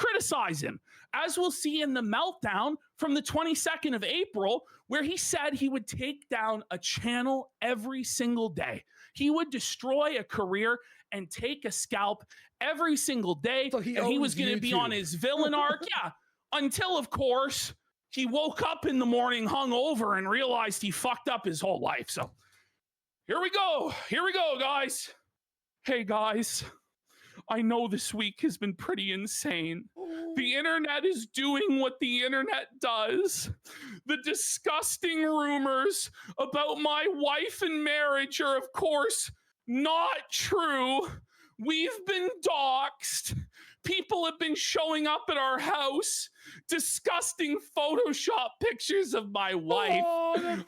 criticize him, as we'll see in the meltdown from the 22nd of April, where he said he would take down a channel every single day. He would destroy a career and take a scalp every single day. So he was going to be on his villain arc. Yeah. Until, of course, he woke up in the morning hungover and realized he fucked up his whole life. So here we go. Here we go, guys. Hey, guys. I know this week has been pretty insane. The internet is doing what the internet does. The disgusting rumors about my wife and marriage are, of course, not true. We've been doxxed. People have been showing up at our house. Disgusting Photoshop pictures of my wife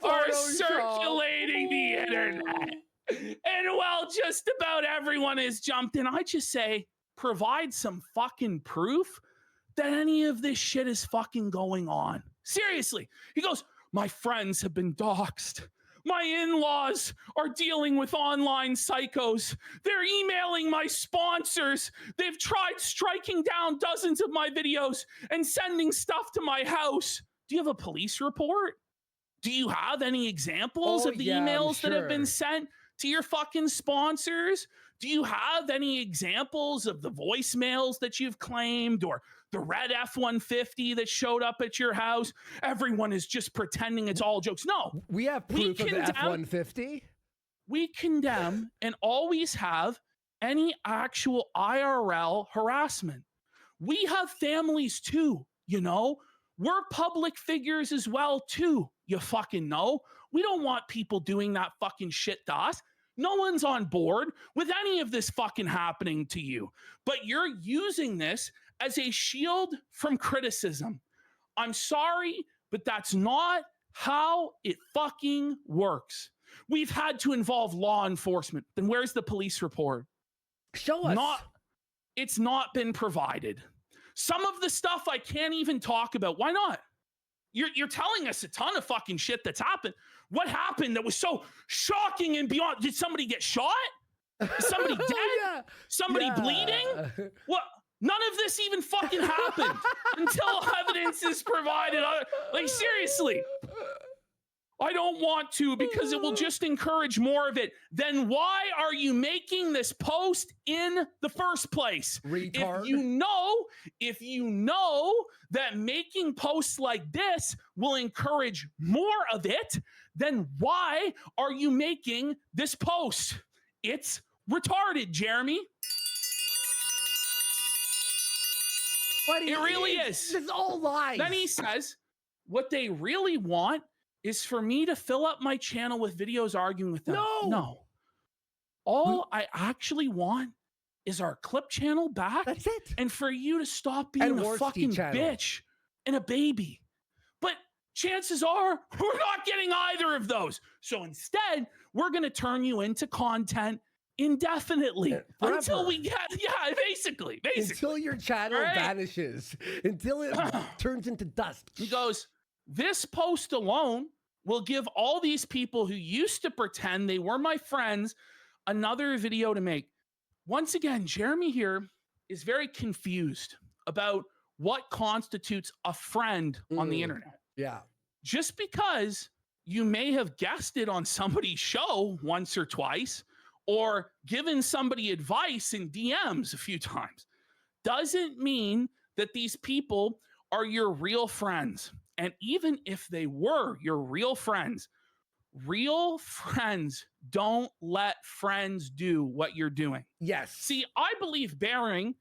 are circulating the internet. And while just about everyone has jumped in, I just say, provide some fucking proof that any of this shit is fucking going on. Seriously. He goes, my friends have been doxxed. My in-laws are dealing with online psychos. They're emailing my sponsors. They've tried striking down dozens of my videos and sending stuff to my house. Do you have a police report? Do you have any examples of the emails that have been sent to your fucking sponsors? Do you have any examples of the voicemails that you've claimed or the red F-150 that showed up at your house? Everyone is just pretending it's all jokes. No. We have proof of the F-150. We condemn and always have any actual IRL harassment. We have families too, you know? We're public figures as well too, you fucking know. We don't want people doing that fucking shit to us. No one's on board with any of this fucking happening to you. But you're using this as a shield from criticism. I'm sorry, but that's not how it fucking works. We've had to involve law enforcement. Then where's the police report? Show us. It's not been provided. Some of the stuff I can't even talk about. Why not? You're telling us a ton of fucking shit that's happened. What happened that was so shocking and beyond? Did somebody get shot? Is somebody dead? Somebody bleeding? What? None of this even fucking happened until evidence is provided. Like, seriously. I don't want to because it will just encourage more of it. Then why are you making this post in the first place? Retard. If you know that making posts like this will encourage more of it, then why are you making this post? It's retarded, Jeremy. But it really is. It's all lies. Then he says, what they really want is for me to fill up my channel with videos arguing with them. No. All I actually want is our clip channel back. That's it. And for you to stop being a fucking bitch and a baby. But chances are we're not getting either of those. So instead, we're going to turn you into content indefinitely until we get, basically. Until your channel vanishes. Until it turns into dust. He goes, this post alone will give all these people who used to pretend they were my friends another video to make. Once again, Jeremy here is very confused about what constitutes a friend on the internet. Yeah. Just because you may have guessed it on somebody's show once or twice or given somebody advice in DMs a few times doesn't mean that these people are your real friends. And even if they were your real friends don't let friends do what you're doing. Yes. See, I believe Bearing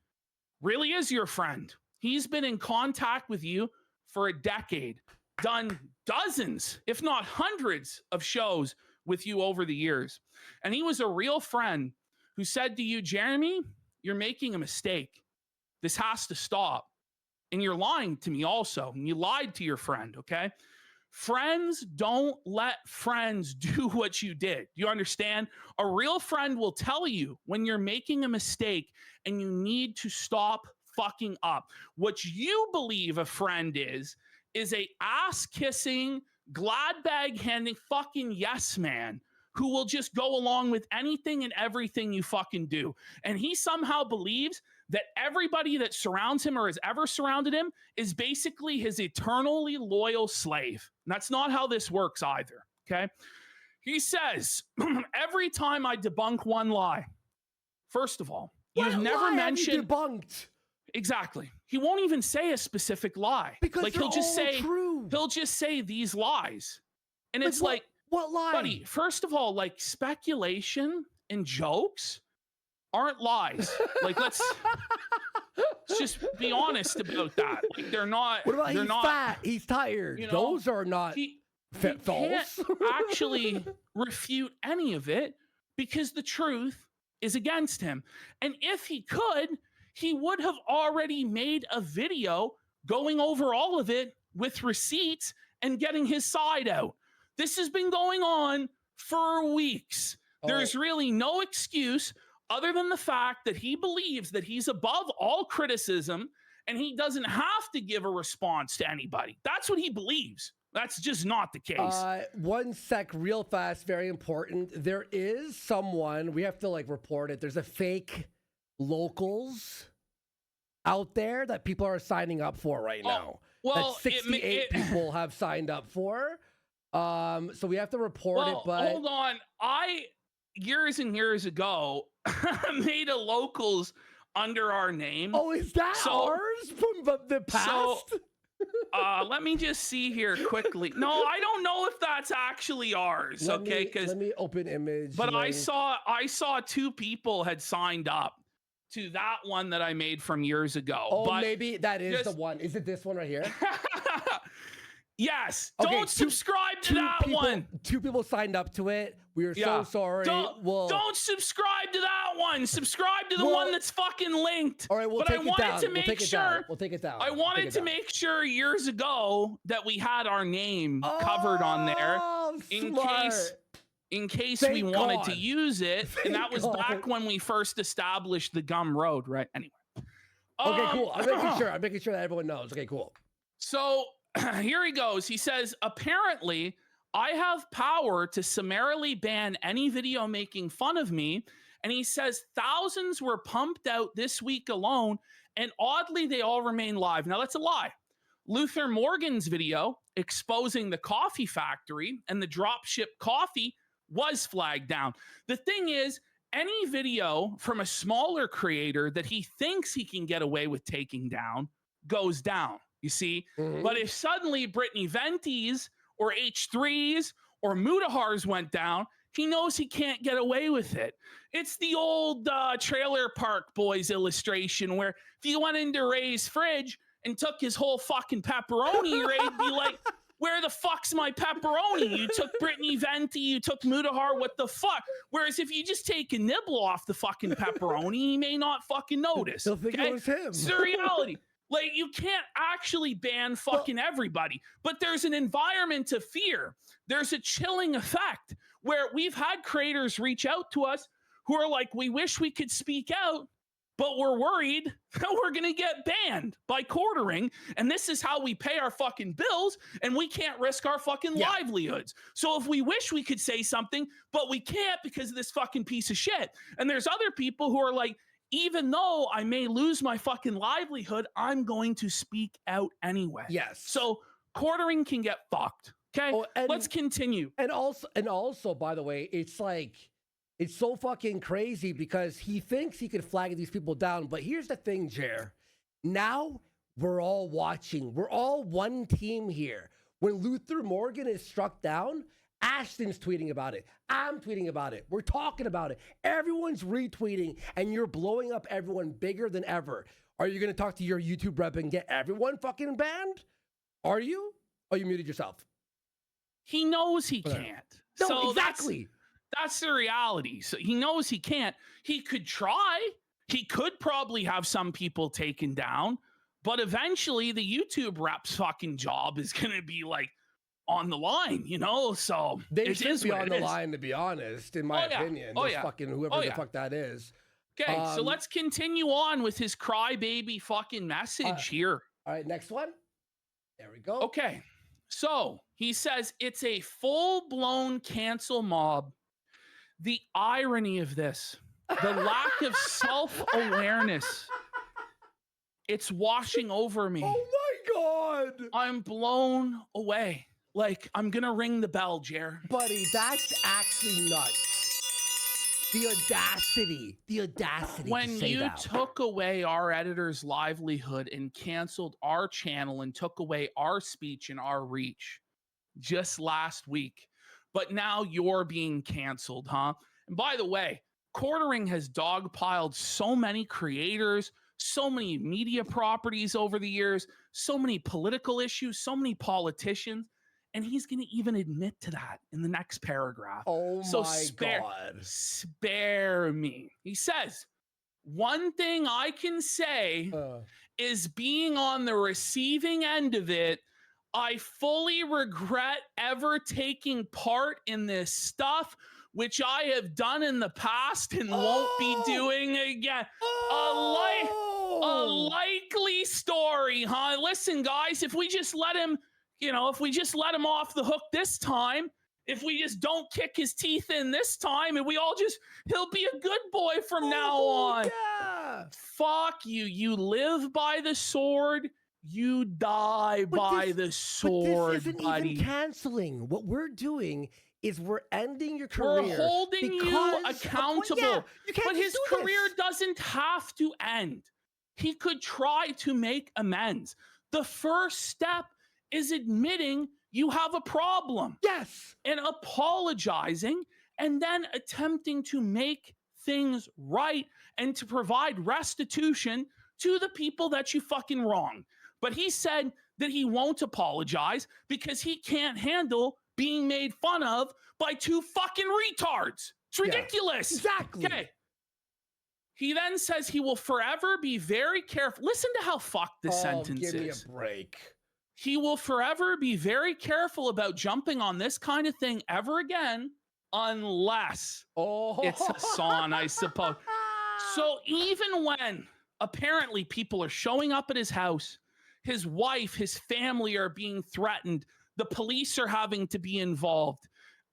really is your friend. He's been in contact with you for a decade, done dozens, if not hundreds of shows with you over the years. And he was a real friend who said to you, Jeremy, you're making a mistake. This has to stop. And you're lying to me also. And you lied to your friend, okay? Friends don't let friends do what you did. Do you understand? A real friend will tell you when you're making a mistake and you need to stop fucking up. What you believe a friend is a ass-kissing, glad bag handing fucking yes man who will just go along with anything and everything you fucking do. And he somehow believes that everybody that surrounds him or has ever surrounded him is basically his eternally loyal slave. And that's not how this works either. Okay. He says, every time I debunk one lie, first of all, you've never mentioned debunked. Exactly. He won't even say a specific lie. Because like they're he'll just all say true. he'll just say these lies. And it's like what lie? buddy, first of all, like speculation and jokes aren't lies. Like let's just be honest about that. Like they're not. What about they're he's not, fat? He's tired. you know, Those are not can't false. actually refute any of it because the truth is against him. And if he could, he would have already made a video going over all of it with receipts and getting his side out. This has been going on for weeks. There's really no excuse other than the fact that he believes that he's above all criticism and he doesn't have to give a response to anybody. That's what he believes. That's just not the case. 1 sec, real fast, very important. There is someone, we have to like report it. There's a fake locals out there that people are signing up for right now. Well, that 68 people have signed up for. So we have to report it, but hold on. I years and years ago made a locals under our name. Oh, is that ours from the past? So, let me just see here quickly. No, I don't know if that's actually ours. Let me open image. But link. I saw 2 people had signed up to that one that I made from years ago. Oh, but maybe that is the one. Is it this one right here? Yes. Okay, don't subscribe to that one. 2 people signed up to it. We are so sorry. Don't subscribe to that one. Subscribe to the one that's fucking linked. All right, we'll take it down. We'll take it down. I wanted to make sure years ago that we had our name covered on there in case we wanted to use it. And that was back when we first established the Gumroad, right? Anyway. Okay, cool. I'm making sure that everyone knows. Okay, cool. So here he goes. He says, apparently, I have power to summarily ban any video making fun of me. And he says thousands were pumped out this week alone. And oddly, they all remain live. Now, that's a lie. Luther Morgan's video exposing the coffee factory and the dropship coffee was flagged down. The thing is, any video from a smaller creator that he thinks he can get away with taking down goes down. You see, but if suddenly Brittany Vente's or H3's or Mudahars went down, he knows he can't get away with it. It's the old Trailer Park Boys illustration where if you went into Ray's fridge and took his whole fucking pepperoni, Ray'd be like, where the fuck's my pepperoni? You took Brittany Vente, you took Mudahar, what the fuck? Whereas if you just take a nibble off the fucking pepperoni, he may not fucking notice. He'll think it was him. It's the reality. Like, you can't actually ban fucking everybody, but there's an environment of fear. There's a chilling effect where we've had creators reach out to us who are like, we wish we could speak out, but we're worried that we're going to get banned by quartering. And this is how we pay our fucking bills, and we can't risk our fucking livelihoods. So if we wish we could say something, but we can't because of this fucking piece of shit. And there's other people who are like, even though I may lose my fucking livelihood, I'm going to speak out anyway. Yes. So quartering can get fucked. Okay. Let's continue. And also, by the way, it's like, it's so fucking crazy because he thinks he could flag these people down. But here's the thing, Jer. Now we're all watching. We're all one team here. When Luther Morgan is struck down, Ashton's tweeting about it. I'm tweeting about it. We're talking about it. Everyone's retweeting, and you're blowing up everyone bigger than ever. Are you going to talk to your YouTube rep and get everyone fucking banned? Are you? Oh, you muted yourself. He knows he can't. No, so exactly. That's the reality. So he knows he can't. He could try. He could probably have some people taken down, but eventually the YouTube rep's fucking job is going to be like, on the line, you know, so they should be on the line, to be honest, in my opinion. Fucking whoever the fuck that is. Okay, so let's continue on with his crybaby fucking message here. All right, next one. There we go. Okay, so he says it's a full-blown cancel mob. The irony of this, the lack of self-awareness It's washing over me. Oh my God. I'm blown away. Like, I'm going to ring the bell, Jer. Buddy, that's actually nuts. The audacity When to say you that. took away our editor's livelihood and canceled our channel and took away our speech and our reach just last week, but now you're being canceled, huh? And by the way, Quartering has dogpiled so many creators, so many media properties over the years, so many political issues, so many politicians. And he's going to even admit to that in the next paragraph. Oh So my God. spare me. He says, one thing I can say is being on the receiving end of it, I fully regret ever taking part in this stuff, which I have done in the past and won't be doing again. A likely story, huh? Listen, guys, if we just let him, if we just let him off the hook this time, if we just don't kick his teeth in this time, and he'll be a good boy from now on. Yeah. Fuck you. You live by the sword. You die by the sword, this isn't buddy. even canceling. What we're doing is we're ending your career. We're holding you accountable. But his career doesn't have to end. He could try to make amends. The first step is admitting you have a problem. Yes. And apologizing and then attempting to make things right and to provide restitution to the people that you fucking wronged. But he said that he won't apologize because he can't handle being made fun of by two fucking retards. It's ridiculous. Yeah, exactly. Okay. He then says he will forever be very careful. Listen to how fucked this sentence is. Give me a break. He will forever be very careful about jumping on this kind of thing ever again, unless it's Hassan, I suppose. So even when apparently people are showing up at his house, his wife, his family are being threatened, the police are having to be involved,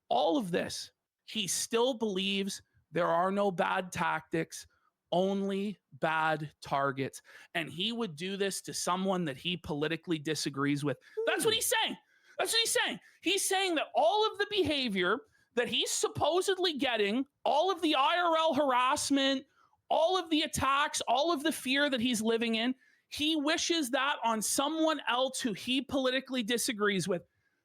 all of this, he still believes there are no bad tactics, only bad targets. And he would do this to someone that he politically disagrees with. That's what he's saying. That's what he's saying. He's saying that all of the behavior that he's supposedly getting, all of the IRL harassment, all of the attacks, all of the fear that he's living in, he wishes that on someone else who he politically disagrees with.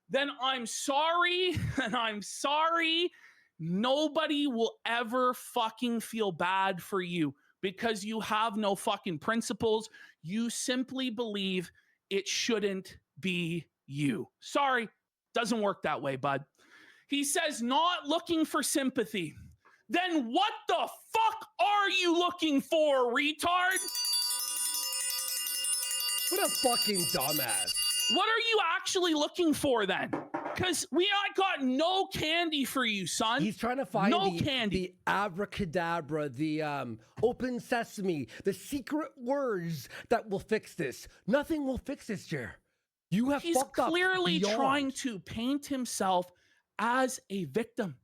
Then I'm sorry, and I'm sorry. Nobody will ever fucking feel bad for you because you have no fucking principles. You simply believe it shouldn't be you. Sorry, doesn't work that way, bud. He says, not looking for sympathy. Then what the fuck are you looking for, retard? What a fucking dumbass. What are you actually looking for then? Because I got no candy for you, son. He's trying to find the abracadabra, the open sesame, the secret words that will fix this. Nothing will fix this, Jer. You have fucked up. He's clearly trying to paint himself as a victim.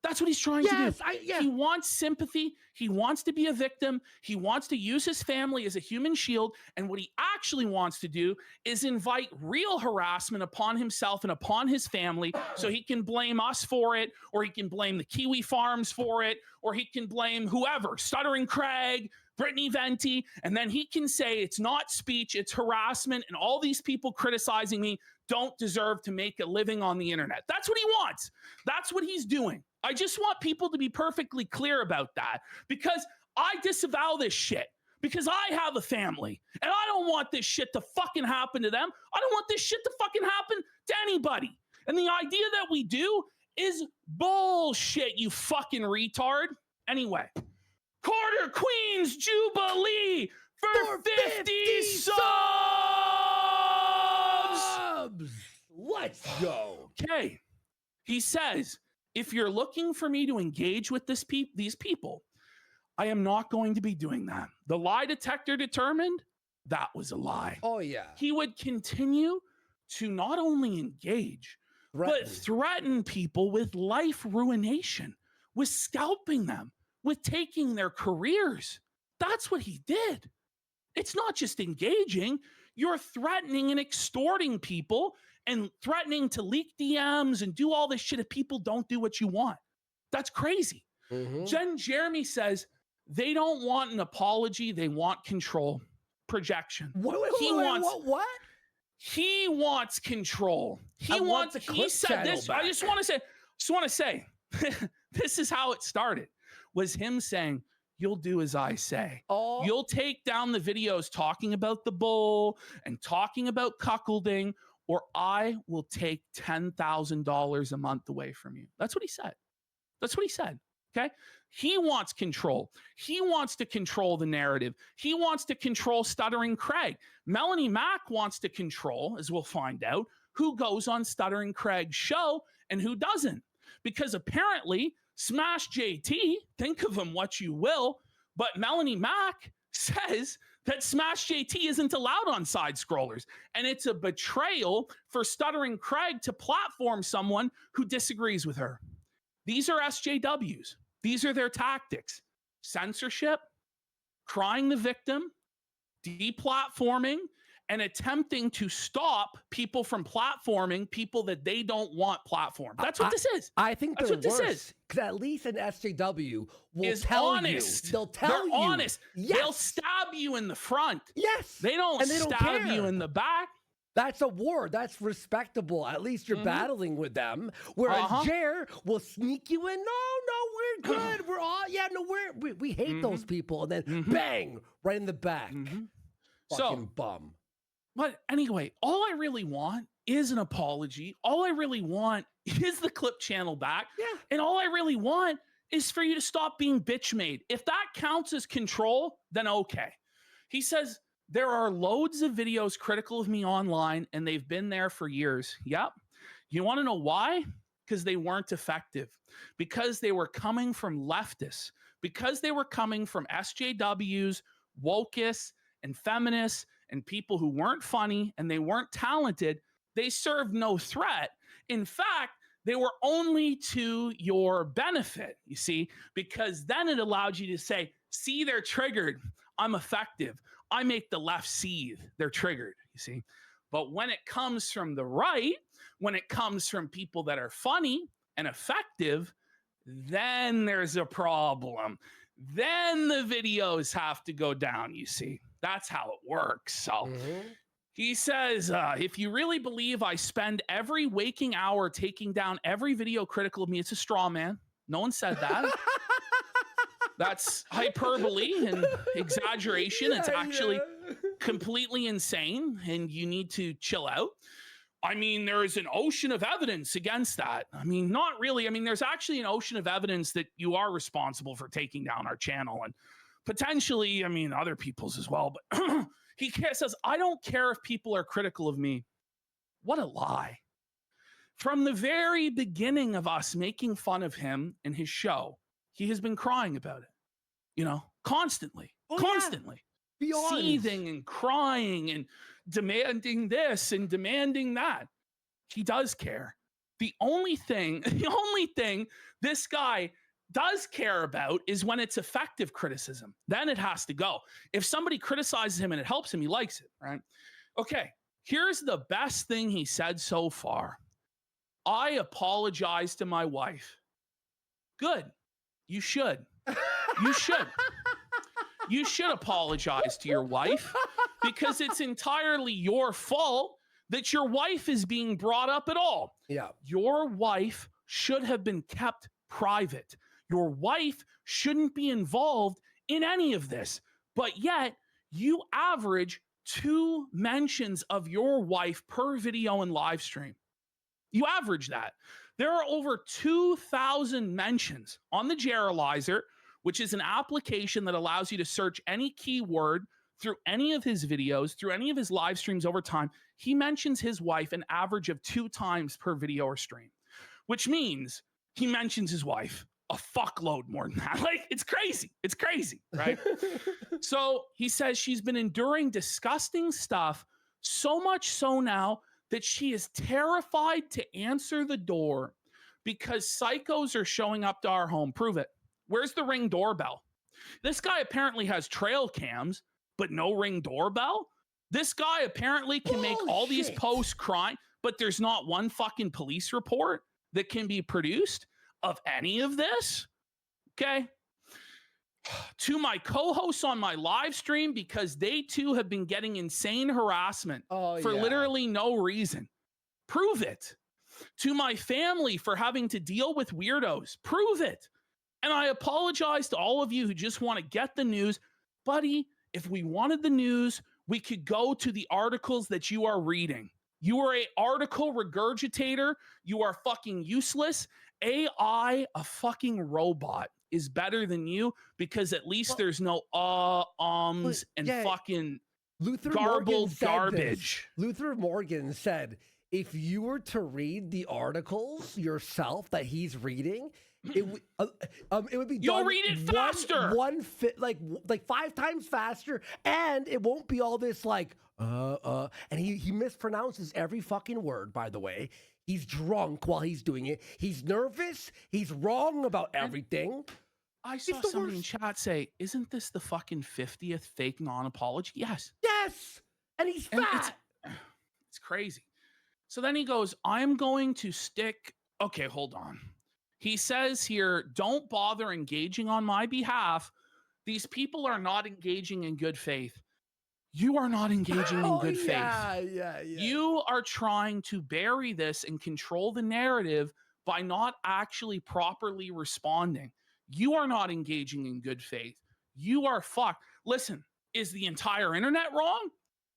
That's what he's trying to do. He wants sympathy. He wants to be a victim. He wants to use his family as a human shield. And what he actually wants to do is invite real harassment upon himself and upon his family so he can blame us for it, or he can blame the Kiwi Farms for it, or he can blame whoever, Stuttering Craig, Brittany Venti, and then he can say it's not speech, it's harassment, and all these people criticizing me don't deserve to make a living on the internet. That's what he wants. That's what he's doing. I just want people to be perfectly clear about that, because I disavow this shit, because I have a family and I don't want this shit to fucking happen to them. I don't want this shit to fucking happen to anybody. And the idea that we do is bullshit, you fucking retard. Anyway, Quarter Queen's Jubilee for 50 subs. Let's go. Okay. He says, if you're looking for me to engage with these people, I am not going to be doing that. The lie detector determined that was a lie. Oh, yeah. He would continue to not only engage, but threaten people with life ruination, with scalping them, with taking their careers. That's what he did. It's not just engaging, you're threatening and extorting people and threatening to leak DMs and do all this shit if people don't do what you want. That's crazy. Jen Jeremy says they don't want an apology, they want control. Projection. What? He wants control. He said this. I just want to say, this is how it started. Was him saying, "You'll do as I say. Oh. You'll take down the videos talking about the bull and talking about cuckolding, or I will take $10,000 a month away from you." That's what he said. Okay. He wants control. He wants to control the narrative. He wants to control Stuttering Craig. Melanie Mack wants to control, as we'll find out, who goes on Stuttering Craig's show and who doesn't. Because apparently, Smash JT, think of him what you will, but Melanie Mack says that Smash JT isn't allowed on side scrollers. And it's a betrayal for Stuttering Craig to platform someone who disagrees with her. These are SJWs. These are their tactics. Censorship, crying the victim, deplatforming, and attempting to stop people from platforming people that they don't want platformed. That's what this is. I think that's they're what this worse, is. because at least an SJW will Is tell honest. you. They're honest. Yes. They'll stab you in the front. Yes. They don't stab you in the back. That's a war. That's respectable. At least you're battling with them. Whereas Jer will sneak you in. No, we're good. We're all, we hate those people. And then bang, right in the back. Fucking bum. But anyway, all I really want is an apology. All I really want is the clip channel back. Yeah. And all I really want is for you to stop being bitch made. If that counts as control, then okay. He says, there are loads of videos critical of me online, and they've been there for years. Yep. You want to know why? Because they weren't effective. Because they were coming from leftists. Because they were coming from SJWs, wokeists, and feminists, and people who weren't funny and they weren't talented. They served no threat. In fact, they were only to your benefit, you see, because then it allowed you to say, see, they're triggered. I'm effective. I make the left seethe. They're triggered, you see. But when it comes from the right, when it comes from people that are funny and effective, then there's a problem. Then the videos have to go down, you see. That's how it works. So he says, if you really believe I spend every waking hour taking down every video critical of me, it's a straw man. No one said that. That's hyperbole and exaggeration. It's actually completely insane, and you need to chill out. I mean, there is an ocean of evidence against that. I mean, not really. I mean, there's actually an ocean of evidence that you are responsible for taking down our channel and potentially, I mean, other people's as well. But he says, I don't care if people are critical of me. What a lie. From the very beginning of us making fun of him and his show, he has been crying about it, you know, constantly, constantly. Seething and crying and demanding this and demanding that. He does care. The only thing this guy does care about is when it's effective criticism. Then it has to go. If somebody criticizes him and it helps him, he likes it, right? Okay, here's the best thing he said so far. I apologize to my wife. Good. You should. You should. You should apologize to your wife because it's entirely your fault that your wife is being brought up at all. Yeah. Your wife should have been kept private. Your wife shouldn't be involved in any of this. But yet, you average 2 mentions of your wife per video and live stream. You average that. There are over 2,000 mentions on the Jerilizer, which is an application that allows you to search any keyword through any of his videos, through any of his live streams over time. He mentions his wife an average of 2 times per video or stream, which means he mentions his wife a fuckload more than that. Like, it's crazy. It's crazy, right? So he says she's been enduring disgusting stuff, so much so now that she is terrified to answer the door because psychos are showing up to our home. Prove it. Where's the Ring doorbell? This guy apparently has trail cams but no Ring doorbell? This guy apparently can make all these Bullshit. posts crime, but there's not one fucking police report that can be produced of any of this. Okay. To my co-hosts on my live stream, because they too have been getting insane harassment for literally no reason. Prove it. To my family for having to deal with weirdos. Prove it. And I apologize to all of you who just want to get the news. Buddy, if we wanted the news, we could go to the articles that you are reading. You are a article regurgitator. You are fucking useless. AI, a fucking robot, is better than you because at least there's no and fucking Luther garbled Morgan said garbage. This. Luther Morgan said, if you were to read the articles yourself that he's reading, it would be You'll read it faster. Like 5 times faster, and it won't be all this like and he mispronounces every fucking word, by the way. He's drunk while he's doing it. He's nervous. He's wrong about everything. I saw somebody in chat say, isn't this the fucking 50th fake non-apology? Yes. Yes. And he's fat. It's crazy. So then he goes, I'm going to stick. Okay, hold on. He says here, don't bother engaging on my behalf. These people are not engaging in good faith. You are not engaging in good faith. Yeah. You are trying to bury this and control the narrative by not actually properly responding. You are not engaging in good faith. You are fucked. Listen, is the entire internet wrong?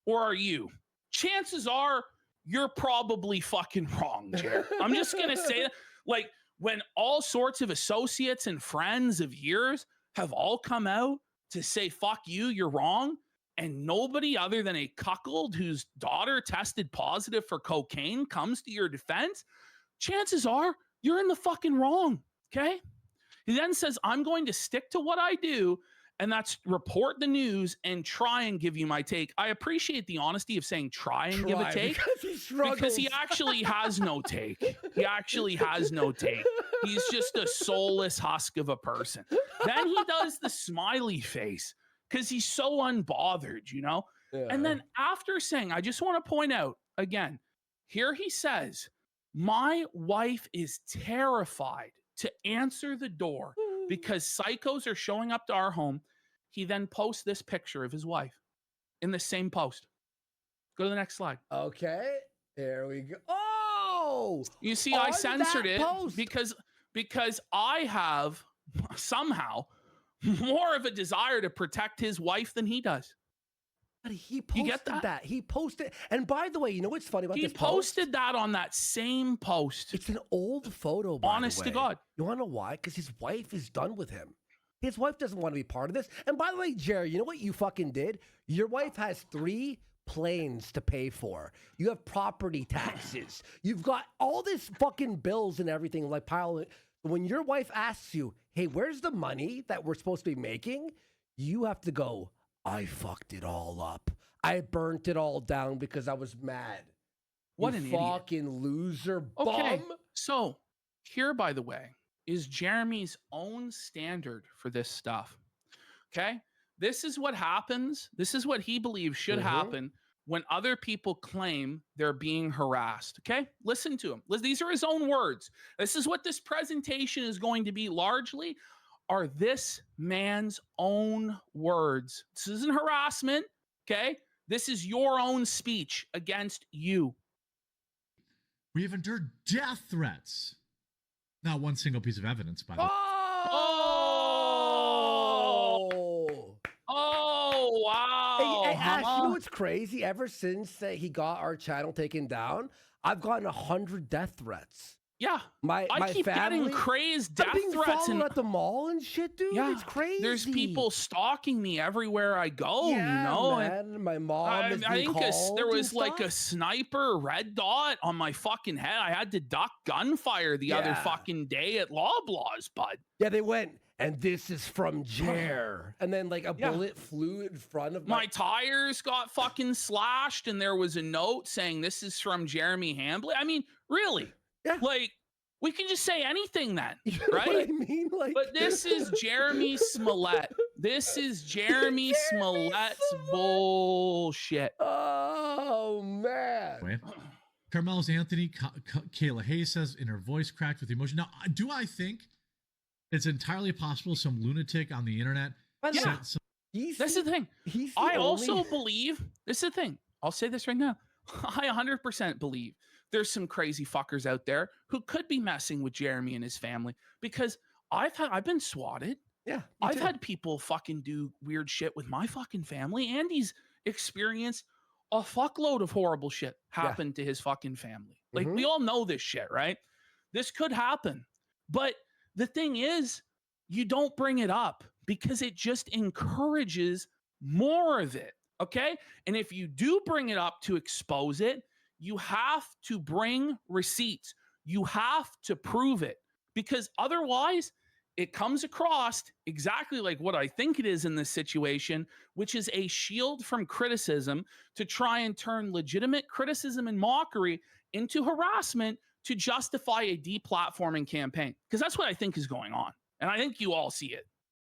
Or are you? Chances are you're probably fucking wrong, Jared. I'm just going to say that. Like, when all sorts of associates and friends of yours have all come out to say, fuck you, you're wrong, and nobody other than a cuckold whose daughter tested positive for cocaine comes to your defense, chances are you're in the fucking wrong, okay? He then says, I'm going to stick to what I do, and that's report the news and try and give you my take. I appreciate the honesty of saying try and give a take because he actually has no take. He actually has no take. He's just a soulless husk of a person. Then he does the smiley face because he's so unbothered, you know? Yeah. And then after saying, I just want to point out again, here he says, my wife is terrified to answer the door because psychos are showing up to our home. He then posts this picture of his wife in the same post. Go to the next slide. Okay, there we go. Oh, you see, I censored it because I have somehow more of a desire to protect his wife than he does. But he posted that. He posted, and by the way, you know what's funny about this post? He posted that on that same post. It's an old photo, by the way. Honest to God. You want to know why? Because his wife is done with him. His wife doesn't want to be part of this. And by the way, Jerry, you know what you fucking did? Your wife has 3 planes to pay for. You have property taxes. You've got all this fucking bills and everything like piling. When your wife asks you, hey, where's the money that we're supposed to be making? You have to go, I fucked it all up. I burnt it all down because I was mad. What an fucking idiot. Loser okay. bum. So here, by the way, is Jeremy's own standard for this stuff. Okay? This is what happens. This is what he believes should happen when other people claim they're being harassed. Okay? Listen to him. These are his own words. This is what this presentation is going to be largely, are this man's own words. This isn't harassment. Okay? This is your own speech against you. We have endured death threats. Not one single piece of evidence, by the way. Oh, wow. Hey, Ash, you know what's crazy? Ever since he got our channel taken down, I've gotten 100 death threats. Yeah, my keep family, getting crazed death threats and at the mall and shit, dude. Yeah, it's crazy. There's people stalking me everywhere I go. Yeah, you know, man. And my mom. I think there was like a sniper red dot on my fucking head. I had to duck gunfire the other fucking day at Loblaws, bud. Yeah, they went. And this is from Jer. And then like a bullet flew in front of my tires got fucking slashed, and there was a note saying this is from Jeremy Hamblin. I mean, really? Yeah. Like, we can just say anything then, right? You know what I mean? Like, but this is Jeremy Smollett. This is Jeremy Jeremy Smolet's Smollett. bullshit. Oh man. Way. Carmelo's Anthony, Kayla Hayes says in her voice cracked with emotion. Now, do I think it's entirely possible some lunatic on the internet Yeah. said That's the thing. He's the I only- also believe, this is the thing. I'll say this right now. I 100% believe there's some crazy fuckers out there who could be messing with Jeremy and his family, because I've been swatted. Yeah. me I've too. had people fucking do weird shit with my fucking family. Andy's experienced a fuckload of horrible shit happen to his fucking family. Like, we all know this shit, right? This could happen. But the thing is, you don't bring it up because it just encourages more of it. Okay. And if you do bring it up to expose it, you have to bring receipts. You have to prove it, because otherwise it comes across exactly like what I think it is in this situation, which is a shield from criticism to try and turn legitimate criticism and mockery into harassment to justify a deplatforming campaign. Because that's what I think is going on. And I think you all see it.